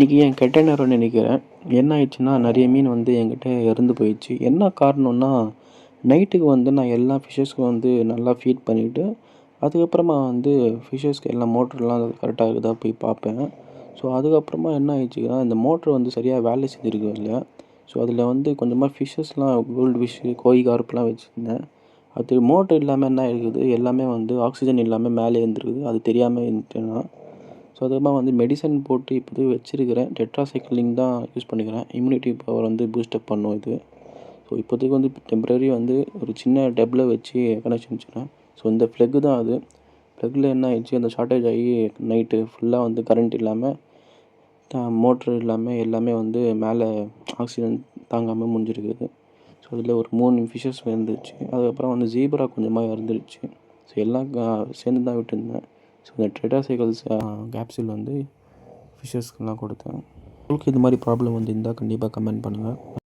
இன்றைக்கி என் கெட்ட நேரம்னு நினைக்கிறேன். என்ன ஆயிடுச்சுன்னா, நிறைய மீன் வந்து என்கிட்ட இறந்து போயிடுச்சு. என்ன காரணம்னா, நைட்டுக்கு வந்து நான் எல்லா ஃபிஷ்ஷஸ்க்கும் வந்து நல்லா ஃபீட் பண்ணிவிட்டு, அதுக்கப்புறமா வந்து ஃபிஷ்ஷஸ்க்கு எல்லாம் மோட்டர்லாம் கரெக்டாக இருக்குதா போய் பார்ப்பேன். ஸோ அதுக்கப்புறமா என்ன ஆயிடுச்சுன்னா, இந்த மோட்ரு வந்து சரியா வேலை செஞ்சிருக்கதில்ல. ஸோ அதில வந்து கொஞ்சமாக ஃபிஷ்ஷஸ்லாம் கோல்டு ஃபிஷ்ஷு, கோழி கார்ப்லாம் வச்சுருந்தேன். அது மோட்ரு இல்லாமல் என்ன ஆயிருக்குது, எல்லாமே வந்து ஆக்ஸிஜன் இல்லாம மேலே இருந்திருக்குது. அது தெரியாம இருந்துட்டேன் நான். ஸோ அதுக்கப்புறமா வந்து மெடிசன் போட்டு இப்போதைக்கு வச்சிருக்கிறேன். டெட்ராசைக்ளின் தான் யூஸ் பண்ணிக்கிறேன். இம்யூனிட்டி பவர் வந்து பூஸ்டப் பண்ணும் இது. ஸோ இப்போதைக்கு வந்து டெம்பரரி வந்து ஒரு சின்ன டப்பில வச்சு கனெக்ஷன் வச்சுக்கிறேன். ஸோ இந்த ப்ளக்கு தான் அது. ப்ளக்கில என்ன ஆயிடுச்சு, அந்த ஷார்ட்டேஜ் ஆகி நைட்டு ஃபுல்லாக வந்து கரண்ட் இல்லாம, மோட்ரு இல்லாம எல்லாமே வந்து மேலே ஆக்ஸிஜன் தாங்காம முடிஞ்சிருக்குது. ஸோ அதில ஒரு 3 ஃபிஷ்ஷஸ் இறந்துருச்சு. அதுக்கப்புறம் வந்து ஜீப்ரா கொஞ்சமாக இறந்துருச்சு. ஸோ எல்லாம் சேர்ந்து தான் விட்டுருந்தேன். ஸோ இந்த டெட்ராசைக்கிள்ஸ் கேப்சூல் வந்து ஃபிஷ்ஷஸ்க்குலாம் கொடுத்தேன். உங்களுக்கு இது மாதிரி ப்ராப்ளம் வந்து இருந்தால் கண்டிப்பாக கமெண்ட் பண்ணுங்கள்.